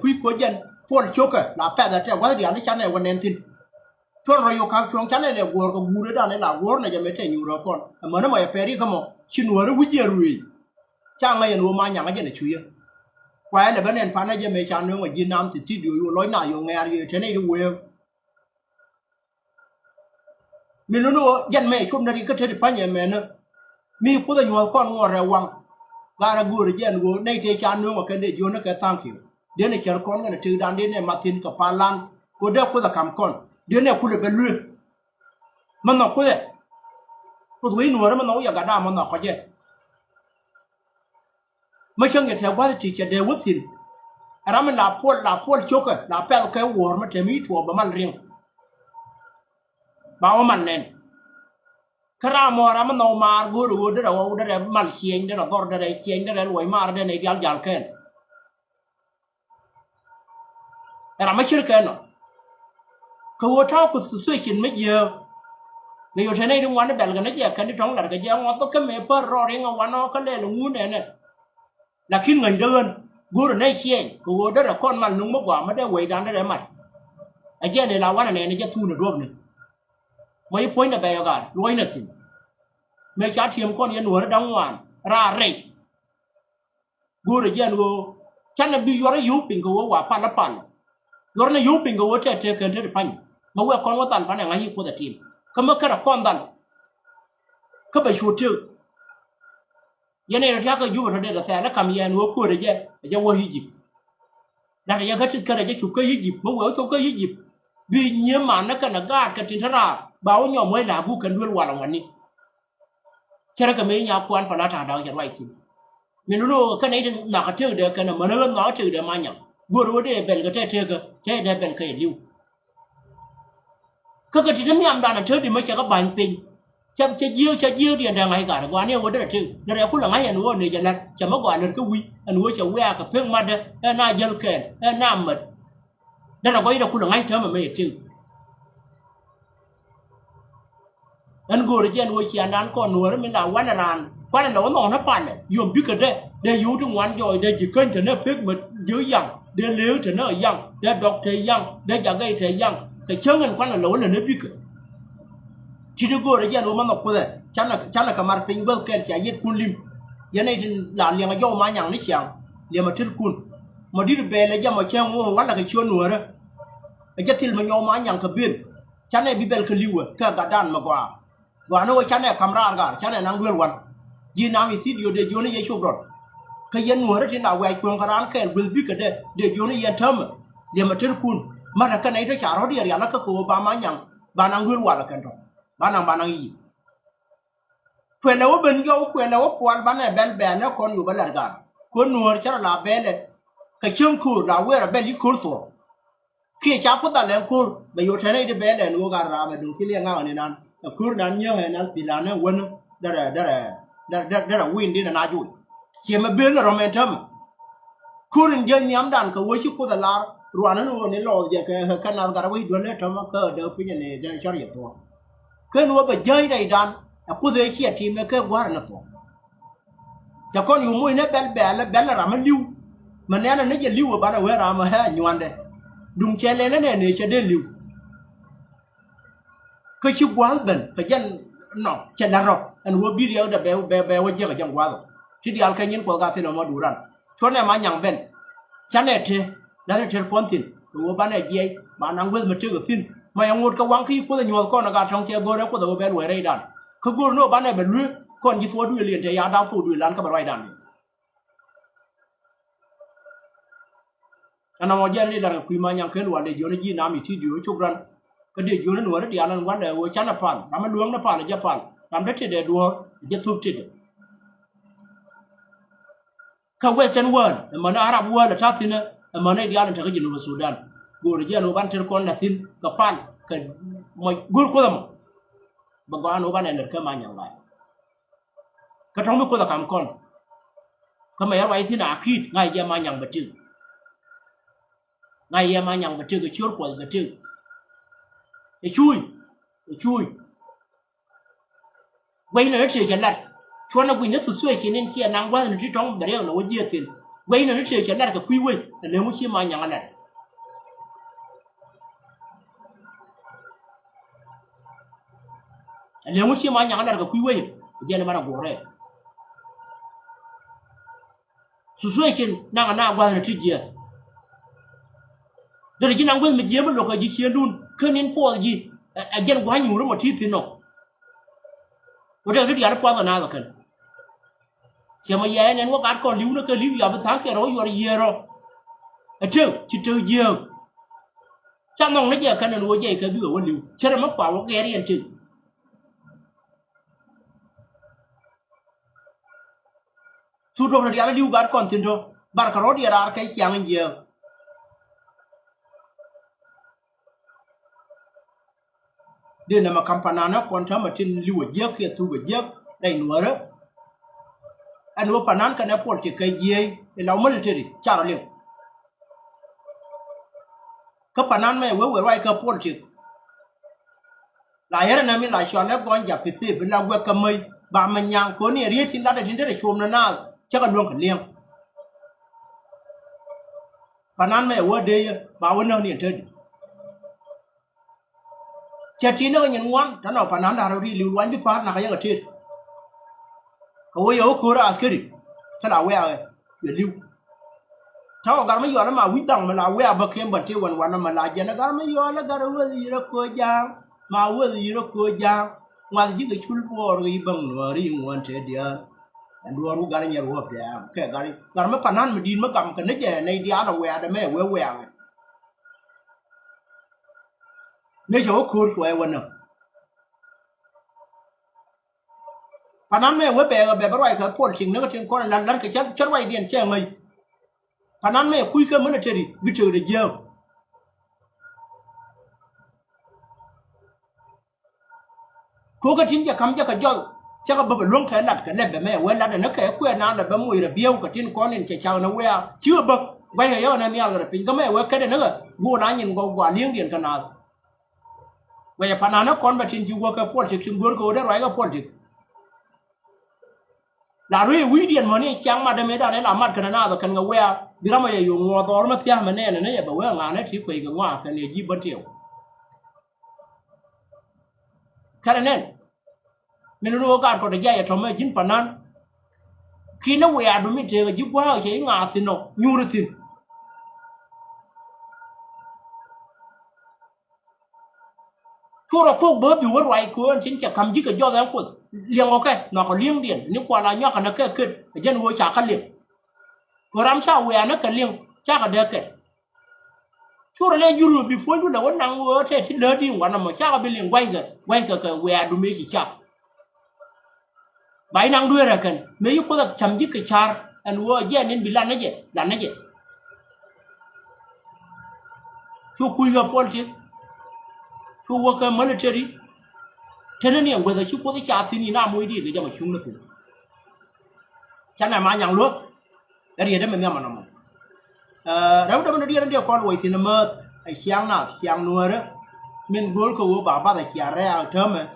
kui ko jen pol choka la pa da te wa dia ni chane wanen tin ton ro yo ka chong chane le gor ko gure da ne la gor na je mete nyu ro kon ma na ma ya peri kamo chinwa ru je rui cha ma yen wo ma nya ma je ne chuye kwa le banen pa na je me cha no wa ji nam ti ti du yo loi na yo ngar ye te ne du we mi no jen me chum na ri ka te pa nye me na mi ku da nyu kon ngor re wang gara gure jen go nei te cha no ma ka de yo na ka thank you de ne cher kon ga te dan de ne matin ka palan ko de ku da kam kon de ne ku le belu man no ku de ku wi no ra man no ya ga da man no ko je ma chang ye te wa ti che de wutin ra man la pol choka la pel ka wor ma te mi to ba man ring ba wa man nen kara mo ra man no mar guru de ra wo de mal chien de ra dor de chien de loi mar de ne gal gal ken era ma chir ken no ko wo ta ku su chin me ye ne yo thene dum wan bel ga ne je kan ni tong la ga je ngo to ke me per ro ring wa no ka le lu ne ne la kin ngai đơn guru ne chien ko wo de ra kon man nu mo gwa ma de we dan de mat a je ne la wan ne ne je tu ne rob ne mai point na ba ga loi na sin me cha thiam kon ye nu ra dang wan ra re guru je no chan na bi yo ra yu pin ko wa pa na pan yo na yu pin ko wo te te kan te pan ma we kon wa tan pa na ngai ko da tim ka ma ka kon dan ka ba shu tu ye ne ra ka yu ba de da ta la kam ye no ko de je wo hijib da ya ka ti ka de chu ka hijib ma we so ka hijib bi nye ma na ka na ga ka tin ra ba wo nyo mo la bu kan dul wa la wani kera ka me nya kwan pa la ta da ya wai sin mi no ka nei na ka te de ka na ma na no te de ma nya go ro de bel ka te de bel ka liu ka ti de mi am da na te di ma cha ka ban pin cha yiu di da ngai ka ga ne wo de te de ku la ngai ya no ne ja la cha ma gwa ne ka wi an wo cha wa ka peng ma de na jel ken na mat da ra ko ida ku la ngai te ma me te an go re jen wo chi an dan ko no re mi da wan ran kwa na no no na pan ne yom bi ka de yu tu wan jo de ji ken te ne pek ma yu yang de leu te ne yang de dok te yang de ja gai te yang ka chang an kwa na lo ne bi ka ti de go re jen wo ma no ku de chan na ka mar pin wel ken cha yit kun lim ye ne tin la liang jo ma yang ni chiang le ma tir kun ma di be le ja ma chang wo wa la ka chon no re ja til ma nyo ma yang ka bin chan ne bi bel ka liwa ka ga dan ma gwa no chan ne kamra ga chan ne nang wel wan ji na mi sid yo de yo ne ye chu brot ka yen no re tin da wa chuan karan ka wel bi ka de yo ne ye tham le ma tir kun ma ra ka nei to cha ro di ya la ka ko ba ma yang ba nang wel wa la kan to ba nang yi kwe la wo ben yo kwe la wo kwal ba ne bel be na kon yu ba la ga ko nuor cha la be le ka chung ku la we ra be li kur so ki cha pu ta le kur be yo thane de be le no ga ra be du ki le nga ne nan kur nan nyo he na ti la ne won da win di na ju ki ma be la ro men tham kurin je nyam dan ka wo chi ku da la ruana no ne lo je ka na ga ra wi do le tham ka de pi ne de cha ri to ka no ba jai dai dan ku de chi ti me ka war na to ta kon yu mu ne bel ra ma liu ma ne na ne je liu ba na we ra ma ha nywande dum che le ne che de liu ka chi gwal ben ka jan no che la ro an wo bi ri da be wo je ka jan gwal ti di al ka nyin ko ga se no ma du ran cho ne ma nyang ben cha ne te da ne te kon tin wo ba ne je ba nang we ma te ga tin ma yang ngot ka wang ki ko da nyol ko na ga thong che go re ko da be lo re dan ka go no ba ne be lu kon ji fo du lien te ya da fu du lan ka ba rai dan ana mo je ni da ku ma nyang ke lo de yo ne ji na mi ti du chu ran ka de yo ne no re di alan wan de wo cha na pan ba ma luong na pan ja pan ram de te de du je tu ti de ka western world ma na arab world ta tin ma ne di alan ta ka ji no sudan go re je no ban ter kon na tin ka pan ka mo gur ko da mo ba ga no ban ne ka ma nyang lai ka thong ko da kam kon ka ma ya wai tin a khit ngai ya ma nyang ba tu ngai ya ma nyang ba tu ka chur ko ga tu e chui quay nữa thì cái lật cho nó quỳ nó sụt xuôi chỉ nên kia năng quá thì trong bể nó vô tin quay nó chơi chén này cái quy quay nếu muốn chia mà nhàng anh này nếu muốn chia mà nhàng anh này cái quy quay giờ nó mà đâu rồi situation nàng ana qua là thứ gì đời chỉ nàng quên mình gì mà lúc cái gì chia luôn khơi nên phô gì giờ quá nhiều lắm mà thi thế nào bây giờ cái gì nó qua là nào vậy chỉ mà giờ nên nó cắt con liu nó cái liu giờ mới sáng cái rồi giờ gì rồi chỉ trừ gì chắc nông nó giờ cái nó nuôi gì cái biểu quan liu chứ nó mất quả nó nghe đi anh chứ thu rồi dia liu gar kon tin ro bar ka ro dia ra kai chiang je de na ma kampana na kon ta ma tin liu je ke tu je dai nuo ra an wo panan ka na pol ti kai je la military cha ra liu ka panan me we wai ka pol ti la yara na mi la shon na gon ja piti bin la gwe ka mai ba man yang ko ni ri tin da tin de chom na chắc là luôn phải liêng, phần ăn mẹ ở đây bảo vấn nơi này chơi, chơi chín nó cái nhận ngoan, cho nó phần ăn đã rồi lưu loạn biết phát là cái gì cái chơi, cái yếu khô ra cái gì, cái nào quẹo rồi, để lưu, tháo cái mấy giờ nó mà quý đồng mà là quẹo bậc kim bậc tiêu quần quần mà là giờ nó cái mấy giờ nó cái đâu gì nó coi giang, mà cái gì nó coi giang, ngoài những cái chul bò rồi bằng nửa đi ngoan chơi đi dua ru gari nyer wo pya ke gari gar me panan me din me kam ke ne je ne dia na we da me we ne jo ko so e wona panan me we be roi ka pol sing ne ko tin ko lan ke chat roi dien che ngai panan me kui ke me ne teri bi te de je ko ka tin ja kam ja ka jol chắc là bữa luôn thế lật cái lên về mẹ quên lật nó cái quên nào là bữa mùi là biêu cái trên con nên chạy chào nó quên chưa bực quay hay ở nơi nào rồi pin cái mẹ quên cái này nữa vua nói nhìn quả liếng điện cái nào bây giờ phần nào nó con về trên chịu qua cái phốt trực xung quanh đó rồi cái phốt trực là rồi quý điện mà này chẳng mà đâm mấy đàn này làm mặt cái nào rồi cái người quên đi ra mà giờ dùng ngõ to nó theo mà này là nó giờ bảo quên là nó chỉ quay cái ngoa cái này gì bất triệu cái này mình nuôi cái con đại gia trong mấy chín phần ăn khi nó quẹt đúng mình chơi giúp quá cái ngà xin nó nhu được xin chỗ là phúc bớt biểu vậy của anh chính chắc cầm chỉ cái do đó của liêng ok nó có liêng điện nếu qua là nhóc nó cái cơn dân nuôi chả khăn liêng có làm sao quẹt nó cái liêng chắc là được cái chỗ là Europe bị phối nó đâu năng nuôi thế thì lớn đi ngoài mà chắc là bị liêng quay cái quẹt đúng mấy chỉ chắc bài năng đuôi ra cần mấy có là chấm dứt cái char anh vua giờ nên bị lan nó gì chú cùi gặp con chứ chú vua cái mới là chơi đi thế nên nhiều người ta chú có cái char thì nào mới đi để cho mà chúng nó phụ chắc là mà nhàng luôn đấy mình nghe mà nằm đâu đó mình đi đến điều con quay thì nó mơ ai sáng nuôi đó mình gối của bà ta chia ra ở thơm mà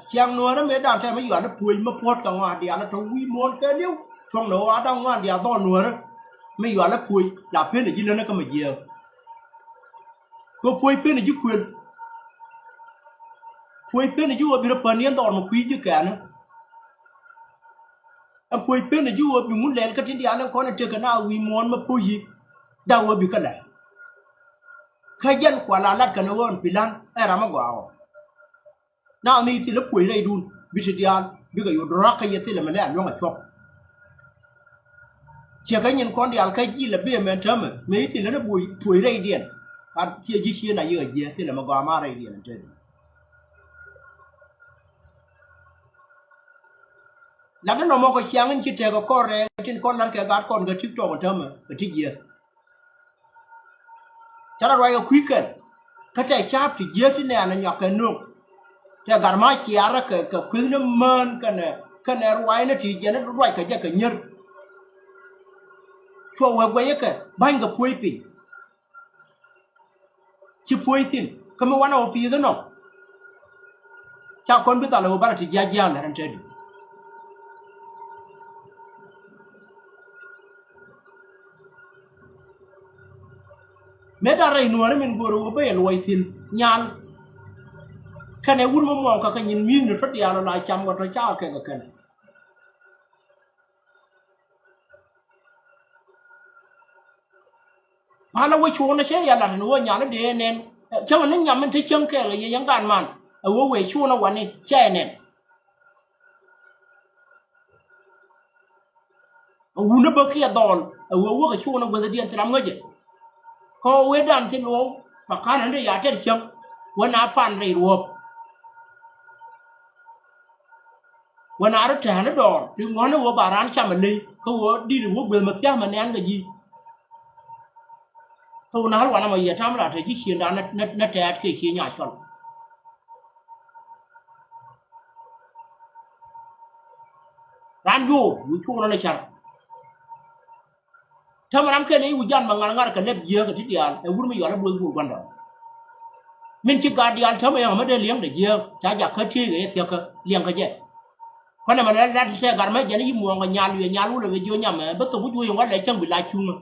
chiang nuôi nó mấy đàn xe mấy giờ nó pui mà phốt cả ngoài địa nó trông quy môn cái điếu trong đó ở trong ngoài địa to nuôi đó mấy giờ nó pui là phía này chỉ lên nó có mà nhiều có pui phía này chứ quyền pui phía này chứ ở bên đó phần yên to mà quý chứ cả nữa anh pui phía này chứ ở bên muốn lên cái trên địa nó có nó chơi cái nào quy môn mà pui gì đâu ở bên cái này khai dân quả là lát cái nó vẫn bị lan ai làm mà quả nào ni thì nó quỷ đây đun bị sự điên bị cái yếu rác cái gì thì là mình ăn luôn ở chọc chỉ cái nhìn con điên cái gì là bây mình chấm mấy thì nó bùi quỷ đây điên ăn chia này ở gì thì là mà gọi mà đây điên trên làm nó một cái sáng anh chỉ chơi cái con rẻ trên con lăn cái gạt con cái chiếc trâu mà chấm cái chiếc gì chắc là rồi cái quý cái trái cháp thì dễ thế này là nhọc cái nước thế gar ma chiara cái khuyên nó mơn cái này ruồi nó chỉ cho nó ruồi cái nhыр cho quay cái bánh cái pui pin chỉ pui xin cái mà quan ở phía đó nó chắc con biết là bao chỉ gia là anh chơi me da rai nuore min goro wo be loy sin nyal kane wur mo mo ka nyin mi ni fat ya la cham go to cha ke ga kan hala wo chu na che ya la no nya la de nen chang nan nyam man te chang ke la yang dan man wo we chu na wan ni che nen wo na ba kia don wo ka chu na go de dian tram ngaje ko we dan tin wo pa kan an de ya te chang wo na fan ri wo wo na ra ta na don ti ngon wo ba ran cha man ni ko wo di wo be ma tia ma nan ga ji to na wa na ma ya tam la te ji khien da na te at ke khien nya chon ran yo wu chu na le char ta ma ram ke ni wu jan ma ngar ngar ka leb ye ka ti dial e wur mi yo la bu bu ban da min chi ga dial ta ma ya ma de liang de ye ta ja ka ti ge se ka liang ka je ko na ma la se gar ma je ni mu nga nya lu le jo nya ma ba so bu ju yo wa le chang bi la chu ma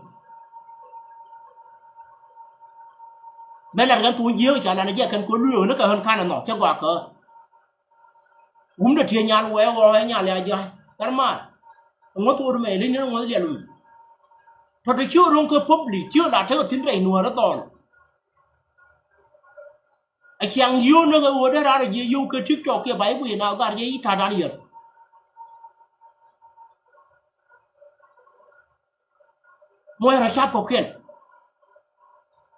bên là cái túi dưa chả là nó dễ cần cuốn lửa nó cả hơn khai là nọ chắc quả cỡ uống được thiên nhà quẹo quẹo nhà lẹ giờ cái mà ngó tôi mày lên nó ngó liền luôn thôi thì chưa rong cơ phốp lì chưa là thấy có tiếng rầy nùa nó toàn anh sang yêu nó cái uống ra là gì yêu cái chiếc trò kia bấy bụi nào cả gì thà ra liền mỗi là sắp có kiện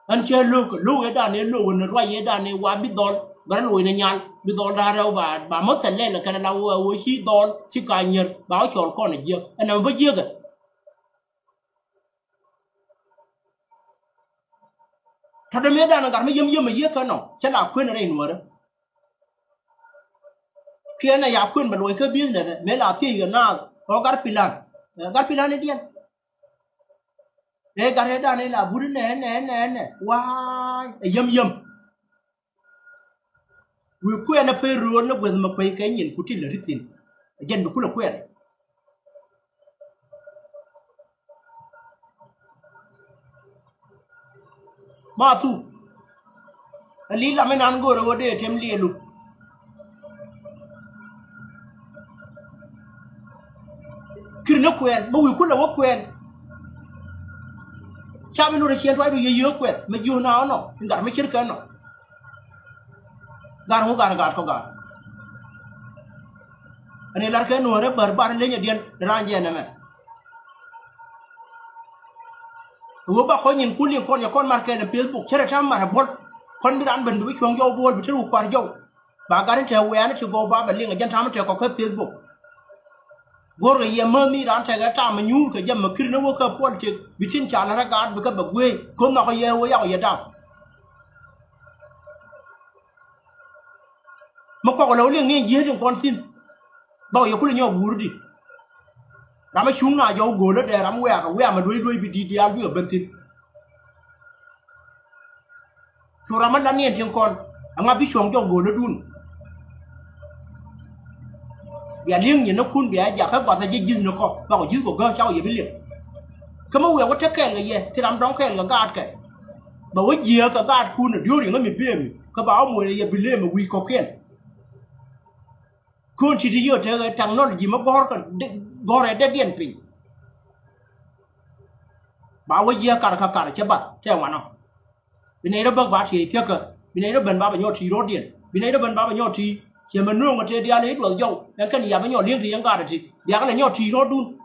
anh chơi lưu cái đàn này lưu nó quay cái đàn này qua biết đòn bà lùi này nhàn biết đòn ra đâu bà mất thành lên là cái nào uống xí đòn xí cài nhiệt báo chọn con này giết anh nào với giết à thật ra mấy đàn nó cả mấy dâm mà giết cái nào chắc là khuyên ở đây nữa đó khi anh này giả khuyên bà lùi cái biết này mấy là thi cái nào có gắt pilan này điên để cả thế đàn này là bún nè wow yum we quên nó phải ruột nó quên mà phải cái nhìn của tin là tin dân nó cũng là quên mà tu lý làm mấy anh gọi rồi để thêm liền luôn khi nó quên mà we cũng là quên cha bên nó chia toái rồi dưa quẹt mà dưa nào nó gạt mấy chiếc cái nó gạt có gạt anh ấy là cái nồi đó bờ ba lên nhà điện ra nhà này mẹ vừa ba khói nhìn cuốn liền con nhà con market là Facebook chơi ra trăm mà bớt con biết ăn bình với chuồng dâu buồn với chơi ruột quả dâu bà cái treo quẹt nó chịu vô ba bật liền ở trên thảm treo có cái Facebook gor ye mơ mi ran ta ga ta ma nyu ka jam ma kir no ka pol ti bitin cha la ga ba ka ba gwe ko no ko ye wo ya ye da ma ko lo le ngi ye jin kon tin ba ye ku le nyo bur di ra ma chung na yo go le de ram we ka ma doi bi di al bi ben tin to ra ma la ni tin kon anga bi chong jo go le dun bia liêng nhìn nó khun bia giả phép bảo ta dây dinh nó co bảo dư của gơ cháu gì biết liền cái mà vừa có chắc kẹn cái gì thì làm đóng kẹn cái gạt cái bảo với gì cái gạt khun ở dưới thì nó bị bia mi cái bảo mùi này bị lên mà quy có kẹn khun chỉ đi vô thế cái thằng nó là gì mà bò này để điện pin bảo với gì cả chế bật theo mà nó bên này nó bớt bát thì thiệt cơ bên này nó bền bát bao nhiêu thì rót điện bên này nó bền bát bao nhiêu thì chỉ mà nuông cái dia lấy được dâu, cái này bây giờ liêng thìยังcả rồi, dia cái này nhau thì rót đun,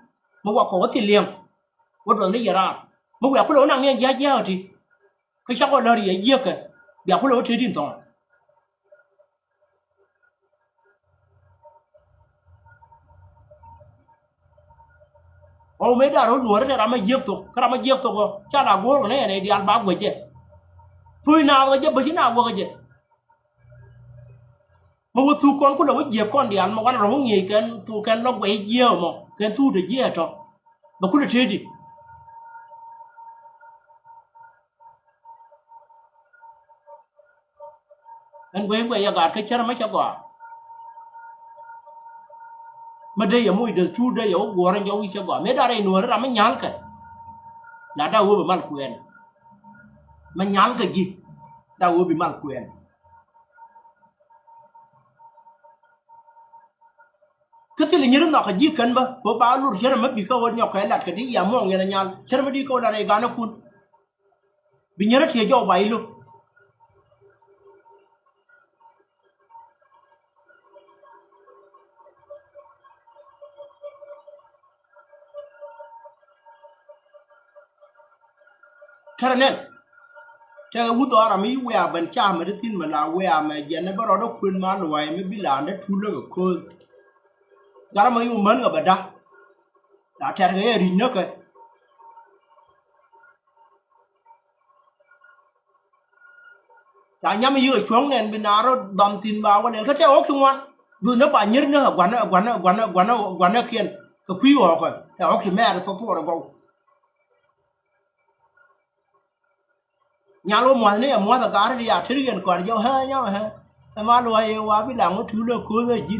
mà qua khó thì liêng, qua được này giờ ra, mà qua cái lỗ năng này giá giá thì, cái sao gọi là gì giá cái, dia cái lỗ chơi điện thoại, mấy đứa nó đuổi ra mà giết tục, cái mà giết tục, cha nào gỗ cái này dia ăn bám người chứ, phui nào cái chứ, bây giờ nào cái chứ mà vừa thu con cũng là với dẹp con đi ăn mà quan rồi nghề cái thu cái nó quậy dưa mà cái thu được dưa cho mà cũng là thế đi anh quay gạt cái chân mấy cháu quả mà đây ở môi được chu đây ở gua anh cháu cháu quả mấy đứa đây nuôi nó làm mấy nhang cái là đâu vừa mà quen mà nhắn cái gì đâu bị mang quyền cái thứ này nó cái gì cần ba có bao lúa chơi mà bị câu nhóc cái lạt cái gì à mong nghe nhàn chơi mà đi câu là này gana kun bị nhớ thì cho bay luôn thế nên thế cái đó là mấy quê bên cha mà đi tin mà là quê mà giờ này bắt đầu nó khuyên mà loại mới biết là nó thu được cái gara mấy ông mình ở bên đó đã chơi cái gì nữa cái chả nhắm như ở chuông này bên nào đó đâm tin vào cái này cái chơi ốc xung quanh rồi nó bao nhiêu nữa quán nó khiên cái quý họ cái cái ốc thì mẹ nó thua rồi bao nhà lúa mùa này mùa ta cá thì à thấy còn còn vô hơi nhau ha mà loài qua biết làm cái thứ đó cố rồi gì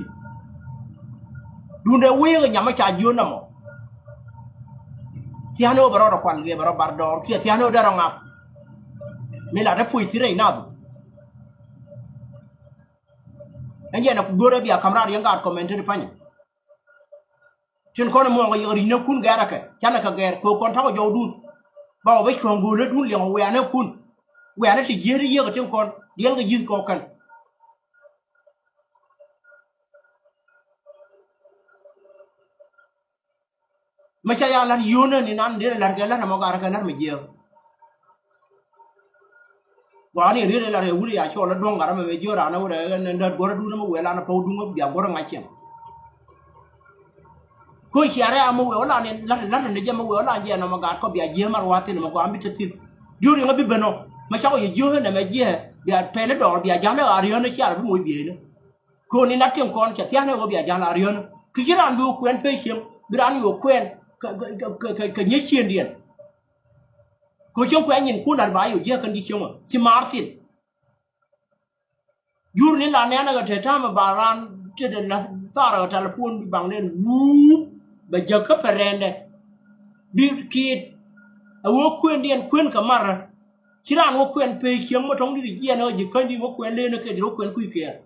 đun để uống cái nhà máy trà dưa nè mà thì anh bảo đó quan cái bảo bảo đó kia thì anh đã rằng à mình là đã phui thì này nào anh em nó đua ra bia camera yang gạt comment đi phải nhỉ trên con mua cái gì nó kun gara cái chana cái gara con tháo vô đun bảo với chuồng gù nó đun liền quẹt nó kun quẹt nó chỉ dễ đi cái trong con điên cái gì có cần mà chạy là yêu nó nên ăn để là cái là mà gara cái là mình nhiều quá này đi là cái uri à cho nó đông gara mà nhiều ra nó để nên đợt bữa đun nó quẹt là nó phâu đun nó bia bữa ngay chém coi khi ara mà quẹt là nên là nó giờ mà quẹt là giờ nó mà gara có bia nhiều mà quẹt nó mà có ăn bít tin điều này nó bị beno mà sao cái dưa này mà dưa bia pele đỏ bia giang nó ariano nó chả bị mùi bia nữa con này nát tiếng con chả tiếng nó có bia giang là ariano cái gì ăn vừa quen phải xem biết ăn vừa quen cái nhớ chuyện điện cô chung quen nhìn cô làm bài ở dưới cần đi chung mà chỉ Martin dưa này là nè nó cái thế mà bà ran trên là ta rồi telephone bị bằng lên wú bây giờ cấp phải rèn đây đi kia ở quen điện quen cả mà chỉ là nó quen phải xem mà trong đi kia nó chỉ cần đi nó quen lên nó cái nó quen quy kia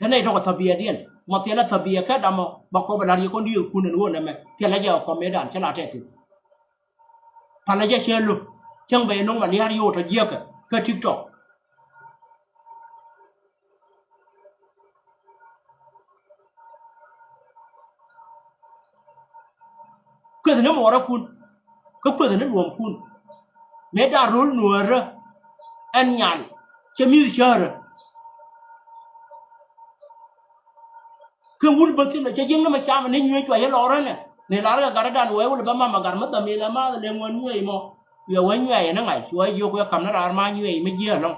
thế này trong cái thập bia điên mà thế là thập bia khác đam mà bác có phải là những con đi ở khu này luôn này mẹ thế là giờ có mấy đàn chắc là trẻ thì phần này chơi luôn chẳng về nó mà đi radio cho giết cái TikTok cái thứ nó mò ra kun cái thứ nó luồng kun mấy đàn rốn nùa ra anh nhàn chơi music chơi cái vốn bớt thì nó chơi riêng nó mà chả mà nên nhuyễn cho hết lò rồi nè nên là cái gara đàn uế là mà gara mất tầm là mà lên nguồn nhuyễn mà giờ uế nhuyễn nó ngày xuôi vô cái cầm nó ra mà nhuyễn mới dễ lắm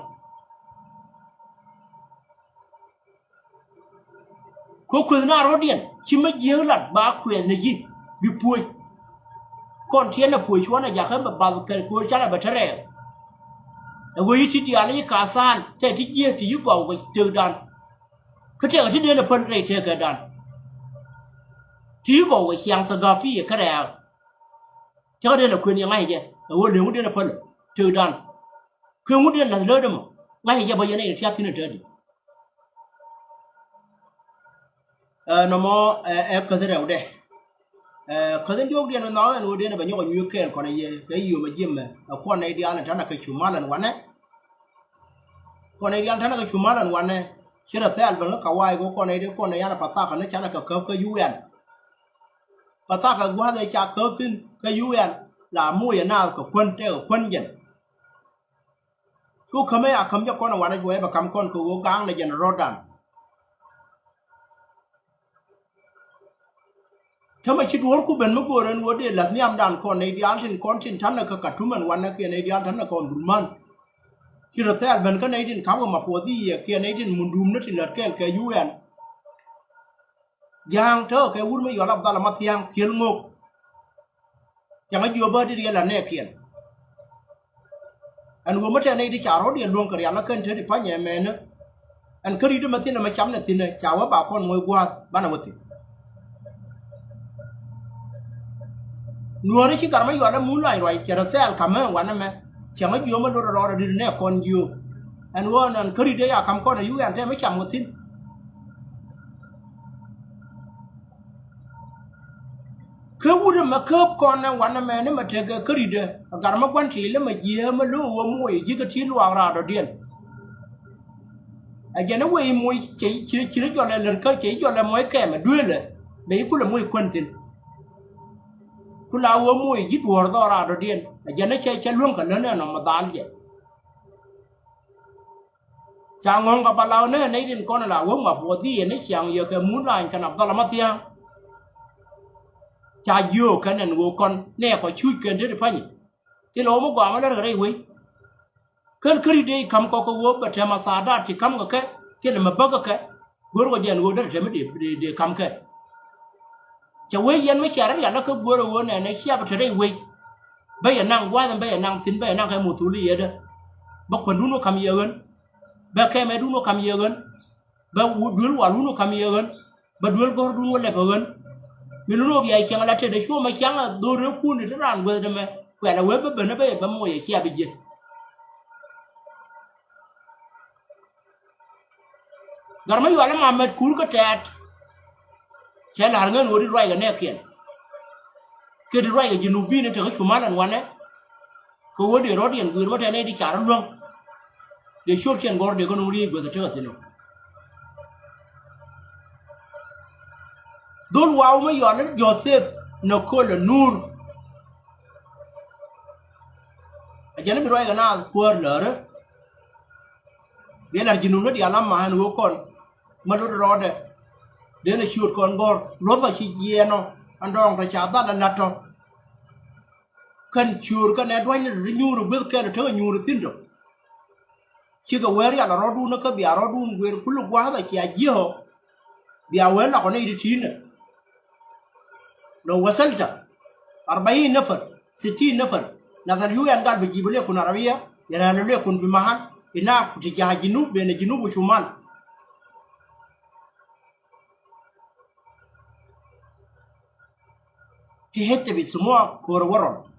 có quyền nào rồi điên chỉ mới dễ là ba quyền này gì bị pui còn thiên là pui chúa này giờ hết bà cái pui chắc là bà trời rồi uế chỉ đi ăn cái cá san thế thì dễ thì giúp vào cái từ đàn cái chuyệnที่เดินเพิ่นเลยเทกันดันที่บอกว่าเสียงสกาฟีก็แล้วเจ้าเดินคนยังไงเจ้ว่าเรื่องเดินเพิ่นเทดันคือมุดเดินเลยเด้อมั้งไงเจ้าบ่ยังไงที่ที่นั่นเด้อนโมก็จะเอาเด้ก็จะยกเดียนน้อยอันเดียนบ่ยกอยู่แค่คนนี้ไปอยู่มาจิ้มคนในเดียนท่านก็ชุมาลันวันนี้คนในเดียนท่านก็ชุมาลันวันนี้เชื่อแต่อันนั้นก็ว่าไอ้คนในเรื่องคนในยานภาษาคนนั้นฉันก็เข้าก็ยูเอ็นภาษาก็ว่าได้จากเข้าซึ่งก็ยูเอ็นหลามู่ยันน่าก็คนเจ้าคนยันทุกคำไม่อาคำจะคนวันนั้นอยู่ไอ้แบบคำคนคือวงการในยันรอดดันถ้าไม่คิดว่ากูเป็นมะบัวเรนวัวเดียหลับเนี่ยมดันคนในเดียนถึงคนถึงท่านก็กัดทุ่มันวันนั้นคือในเดียนท่านก็บุญมันkhi đó thấy bên cái này thì khám mà phổ thì khi này thì muốn đùm nó thì lật cái UN giang thơ cái uốn mới gọi là ta là mặt giang khiến ngục chẳng ai vừa bơi đi là nè khiến anh vừa mất cái này thì chả rót điện luôn cái nó cân thế thì phải nhẹ mẹ nữa anh cứ đi đó mà tin là mấy chấm này tin này chào với bà con ngồi qua bán nào thì nuore chi garma yo la mun lai roi kera sel kama wana me chama yo ma do ro di ne kon yo an won an kari de ya kam ko na yu an te me cham ngotin ke wure ma ke kon na wana me ne ma te ga kari de garma kwan ti le ma ye ma lo wo mo ji ga ti lo ra do dien a jana we mo chi jo le le ka chi jo le mo ke ma du le be ku le mo kon tin kula wo mo yi duor do ra do dien a jana che luong ka ne no ma dal je cha ngong ka balao ne nei din kon la wo ma bo di ne chiang yo ke mun lan ka na da la ma tia cha yo ka nen wo kon ne ko chu ken de pa ni ti lo mo gwa ma le re we kan kri de kam ko wo ba ta ma sa da ti kam ko ke ti le ma ba ko ke gor ko jen wo de te me de kam ke cha we yen me cha ra ya na ko gor wo ne sia ba te re we ba ya nang wa ba ya nang sin ba ya nang ka mu tu li ye de ba ko du no kam ye gen ba ke me du no kam ye gen ba wu dul wa lu no kam ye gen ba dul gor du no le ko gen mi lu no bi ai chang la te de shu ma chang do re ku ni te ran we de me kwa la we ba ba na ba mo ye sia bi je garma yo la ma met kur ko tet che la ngan wo di roi ga ne kien ke di roi ga jinu bi ne te ko chuma lan wane ko wo di rodi en gur ma te ne di char luong de short ken gor de ko no ri go te te no dol waaw ma yo la Joseph no ko le nur a jana bi roi ga na ko le re be la jinu no di alam ma han wo kon ma do rode de na short kon gor lo fa chi ye no andong ta cha da la to kan chur kan ne dwan ri nyuru bil kan te nyuru tindo chi ga wer ya la rodu na ka bi rodu ngwer kulu gwa da chi a jiho bi a wer la ko ne di tin لو وصلت 40 نفر 60 نفر نظر يو ان قال بيجيب لكم عربيه ينالوا لكم بمحل هناك تجاه الجنوب بين الجنوب والشمال في حته بيسموها كورورون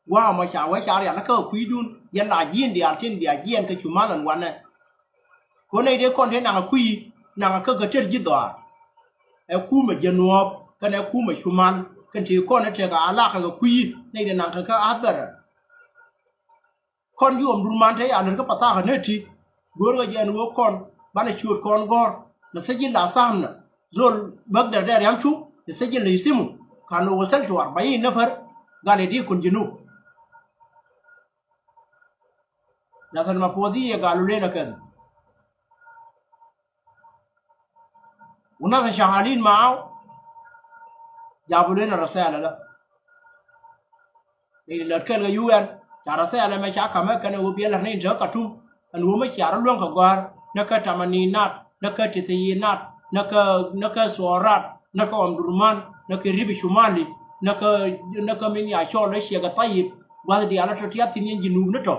wa ma cha wa cha ya na ka kuidun yan la jin di altin bi ajien ka chumalan wana ko nei de kon te na kui na ka ka ter ji do e ku ma jenuop ka ne ku ma chuman kan ti kon te ka ala ka kui nei de na ka adar kon yu om durman te ya ka pata ka ne ti gor ga jen wo kon bana chur kon gor na se jin la sam na zol bagda der yam chu se jin le simu kanu wasal tu 40 nafar gale di kun junub ناس المفوضية قالوا لنا كذا وناس شغالين معه جابوا لنا رسالة لا اللي كان يوان رسالة ما شاء كما كان هو بيلا هنين جاك توم أن هو مش يعرف لون كقار نك تمانينات نك تسعينات نك سوارات نك أمدرمان نك ريب شمالي نك من يعشور ليش طيب وهذا دي على ترتيب تنين جنوب نتو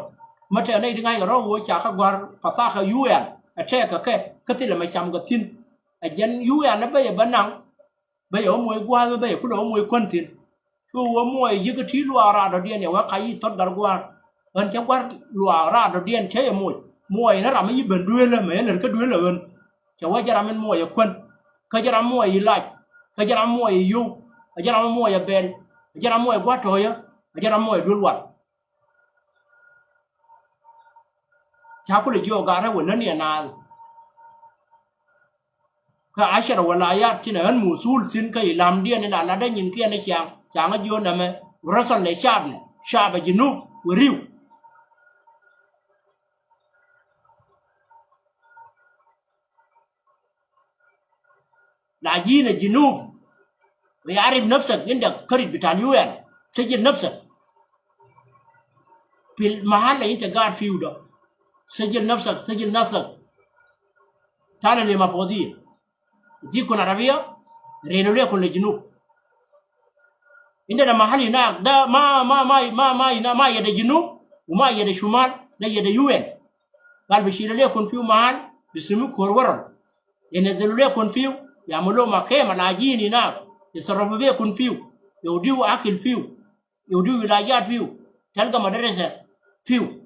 mà thế này thì ngay đó vô chả các quan phát ra cái UN ở trên cái thì là mấy trăm cái tin ở dân UN nó bây giờ bán nặng bây giờ mua qua bây giờ cứ đó mua quân tiền cứ mua những cái thứ lúa ra đầu tiên này cái tốt đó qua hơn chắc qua lúa ra đầu tiên thế mua nó làm mấy bên đuôi là mấy lần cái đuôi là hơn chắc qua cho làm mua quân cái cho làm mua lại cái cho làm mua yêu cái cho làm mua bên cái cho làm mua quá trời á cái cho làm mua đuôi loạn cha ku le jo ga ra wannan ne na ka ashara walayat tin an musul sin kai lam dia ne na da nyin kia ne chang a jo na me rasul ne shab jinub wariu la jina jinub wa yarib nafsak inda karid bitan UN sajil nafsak fil mahalla inta gar fiudo سجل نفسك سجل نفسك تعال لما فوضية تجيكم عربية رينو ليكم للجنوب عندنا محل هناك ده ما يد الجنوب وما يد الشمال ده يد UN قال بيشيل ليكم فيه محل بيسموه كورورن ينزلوا ليكم فيه يعملوا مكان لاجين هناك يصرفوا ليكم فيه يوديو أكل فيه يوديو علاجات فيه تلقى مدرسة فيه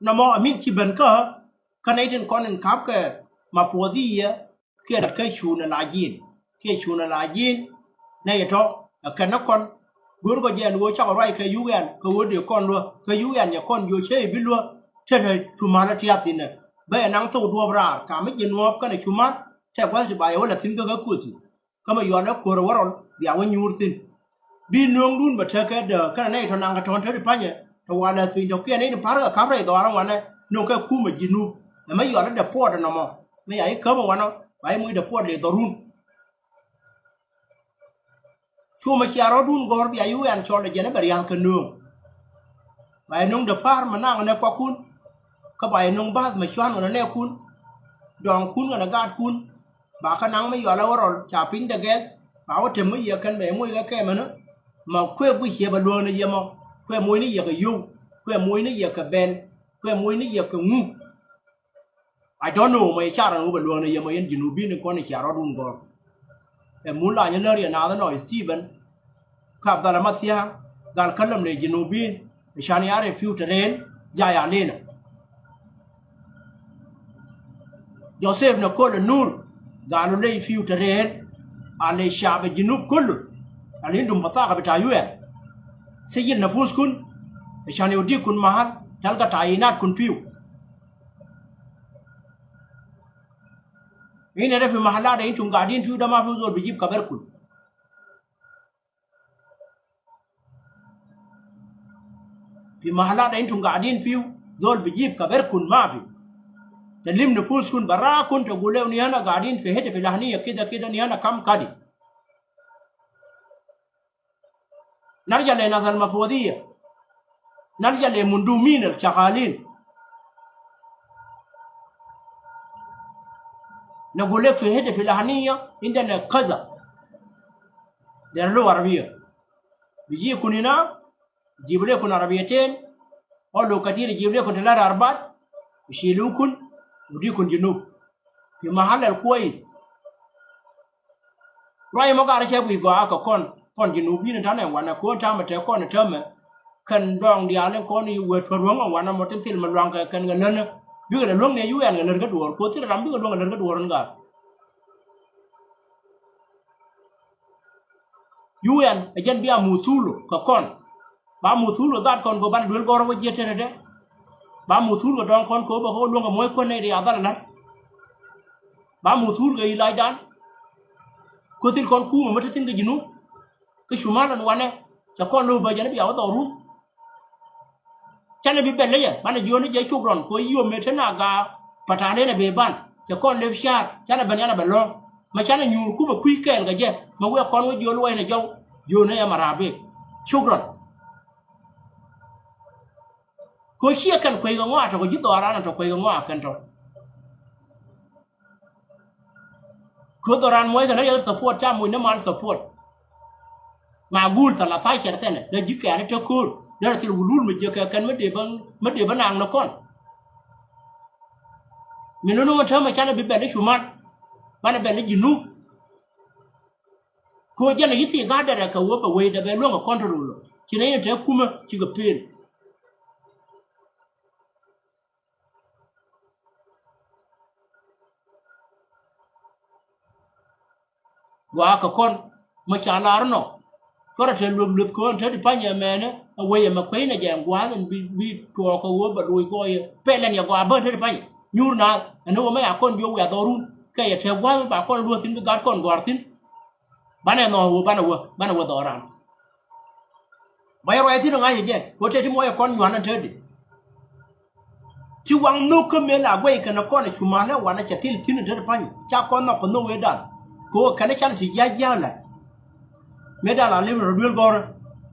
نما أمين كي بنكا كان يدين كونن كابك ما فوضية كي ركي شون العجين كي شون العجين نيتو كان نكون gurgo jen wo cha rai ka yuan ko wodi kon lo ka yuan ya kon yo che bi lo che chuma la tia tin ba nang to do bra ka me jin wo ka ne chuma che kwa ji ba yo la tin ga ku ti ka ma yo na ko ro ro ya wo nyur tin bi nong dun ba the ka de ka ne to nang ka ton the pa nye to wa la tin to ke ne par ka ka rai do ran wa ne no ka ku ma jinu ma yo la de po de no mo me ya ka ma wa no ba mu de po le do run chuma chiaro dun gor bia yu an chole jene bariang kenung bai nung de far manang ne kwa kun ka bai nung bas ma chwan ne kun dong kun na gat kun ba ka nang me yo la wor cha pin de get ba wo tem me ye kan be mu ga ke ma no ma kwe bu che ba lo ne ye mo kwe mu ni ye ka yu kwe mu ni ye ka ben kwe mu ni ye ka ngu I don't know me cha ran ba lo ne ye mo yen jinu bi ne ko ne chiaro dun gor e mu la ne le ri na da no Steven kap dala mathia gal kalam le jinubin shan yare fiu teren ja ya lena Joseph na kol nur gal le fiu teren ale shab jinub kullu ale dum pataka bita yue sejin na fus kun shan yodi kun mahal talga tayinat kun fiu ine da fi mahala da inchun gadin fiu da ma fiu zo bijib kabar kun في محلات انتم قاعدين فيه ذول بيجيب كبركن ما في تلم نفوسكم براكم تقولوا اني انا قاعدين في هدف الهنيه كده كده اني انا كم كدي نرجع لنظر المفوضيه نرجع لمندومين الشغالين نقول لك في هدف الهنيه عندنا كذا ديرلو عربيه بيجيكم هنا جيب لكم عربيتين أو لو كثير يجيب لكم 3 4 يشيلوكم وديكم جنوب في محل الكويس رأي ما قال شيء بيقول كون جنوبين تاني وانا كون تام تكون تام كان دون ديالين كون يوتورون وانا متنتل من لونك كان غنن بيقول لون ne yuan ngân cái đuổi cố tiếc lắm bíqu lon ngân cái đuổi ngân yuan ajan bia mutulu ka kon ba muthulu dat kon ko ban dul goro wo jetere de ba muthulu don kon ko ba ho lunga moy kon ne de adal na ba muthulu ga ilai dan ko til kon ku ma tin ga jinu ke shumalan wane cha kon lo ba jana bi awa ru chana bi belle ya bana joni je chubron ko yo metena ga patane ne be ban cha kon le shar chana ban yana ballo ma chana nyur ku ba kui kel ga je ma we kon wo jolo wa ne jaw jona ya marabe chubron ko chia kan kwai ga ngwa to ko jito arana to kwai ga ngwa kan to ko to ran moy ga na ya support cha mu ne man support ma gul ta la fa cher tene da jike ani to kur da til gulul me je ka kan me de ban ang na kon mino no ta ma cha na bi be shumat bana be ni jinu ko je na yisi ga da ka wo ba we da be lo ga control ki ne ta kuma ki ga pen wa ka kon ma cha na arno fara te lum lut ko te di panya mene awe ma kwai na jam gwa bi to ko wo ba doi ko ye pe len ya gwa ba te di panya nyur na no ma ya kon yo ya dorun ka ya te gwa ba kon lu tin ga kon gwa tin bana no wo bana wo doran ba ya ro ti no ga ye je ko te ti mo ya kon yuan na te di ti wang no ko me la gwa ka na kon chu ma na wa na cha til tin te di panya cha kon no ko no we dan ko kana chan ti ya la meda la le ro duel gor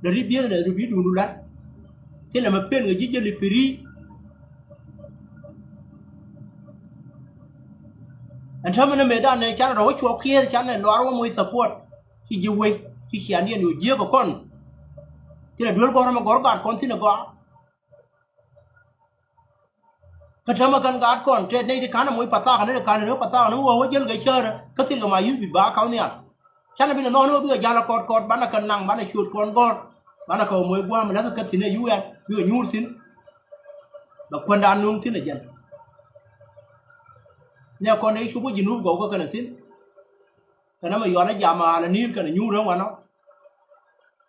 de ri bien de bi du la te la ma pen ga jije le peri an chama na meda ne chan ro chu khie chan ne lo ro mo support ki ji we ki khian ni je ko kon te la duel gor ma gor ba kon ti na go Katama kan ga kon trade nei kana moi pata kana kana no pata no wo jel ga chere katil ga ma yu bi ba ka nya chana bi no no bi ga jala kot bana kan nang bana shoot kon gor bana ko moi gwa ma la ka tine yu ya bi ga nyur tin ba kon da nung tin jan ne kon nei chubu jinu go ko kana sin kana ma yo na jama la ni kana nyu ro wa no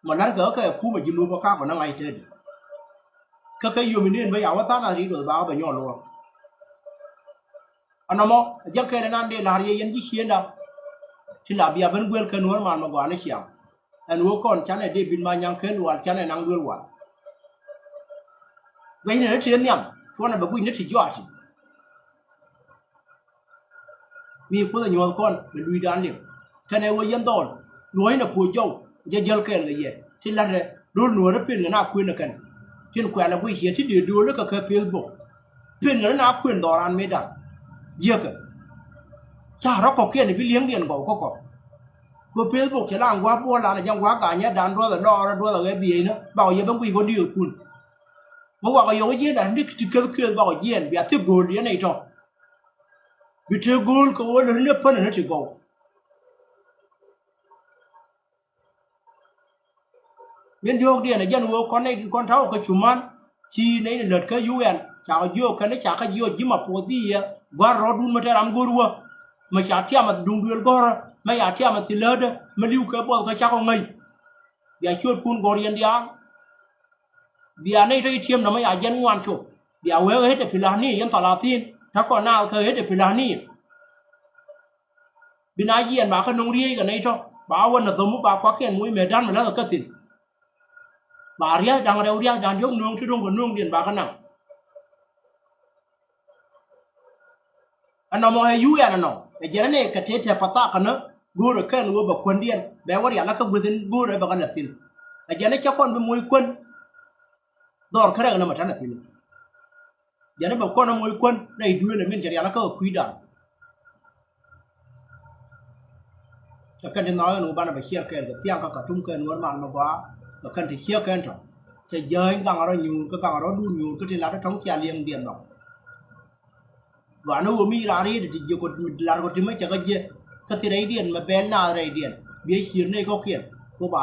mà lát gỡ cái khu mà jinu ba ka ko na ngai te ka yu mi ni ba ya wa ta na ri do ba ba nyo lo anamo jakke nan de lar ye yen ji hienda tila bia ben gwel ken wor man ma gwa siam an wo kon chane de bin ma nyang ken wal chane nang gwel wal gai ne tien nyam ko na ba gui ne ti jo ati mi ko da nyol kon be lui dan lim tane wo yen don loi na pu jo je jel ken ga ye tila re do no re pin na ku na kan tin kwa la gui hi ti de do le ka ka facebook pin na ku do ran me da ye ka cha ro ko ke ni bi lieng dien go ko Facebook chỉ là anh quá buồn là trong quá cả nhé đàn đua là cái bì nữa bảo giờ băng quỳ có điều cùn mà bảo cái giống cái đàn đi chỉ kêu bảo diện bị tiếp gol cái này cho bị tiếp gol có lớn nhất phân nó chỉ gol bên vô tiền này dân vô con này con tháo cái chùm ăn chi này là lật cái UN chào vô cái này chả cái vô chỉ mà phô gì á và rồi đun mà theo làm gol vô mà chả theo mà đun đuôi gol mà ya tia mà thì lỡ đó mà lưu cái bò cái chắc con ngay để chuột cún gorian dia này thấy thiêm nó mà ya dân ngoan chụp dia quê hết để pilani dân tao là tinถ้าก่อนหน้าเคยhết để pilani bên ai yên bà cái nông riêng cái này cho bàวันlà tôm bà quá kén mũi mẹ đan mà nó là cái gì bà riêng đang ở đâu riêng đang giống nương chứ không có nương điện bà cái nào anh nào mà hay vui anh nào cái gì này cái thế thì phát cái nữa guru kan wo ba kondian be war ya la ka gudin guru ba kana tin a jana cha kon be moy kon dor kare na mata na tin jana ba kon moy kon dai duwe na min jari ya la ka kuida ka kan din na no bana ba khia kan ga tiang ka tum kan war man ma ba ka kan ti khia kan to che jơi gang ro nyu ka gang ro du nyu ka ti la thong chia lieng dien no wa no mi ra ri ti je ko la ko ti ma cha ga je cái thì đấy điện mà bé nào đấy điện biết khiến này có kiện cô bảo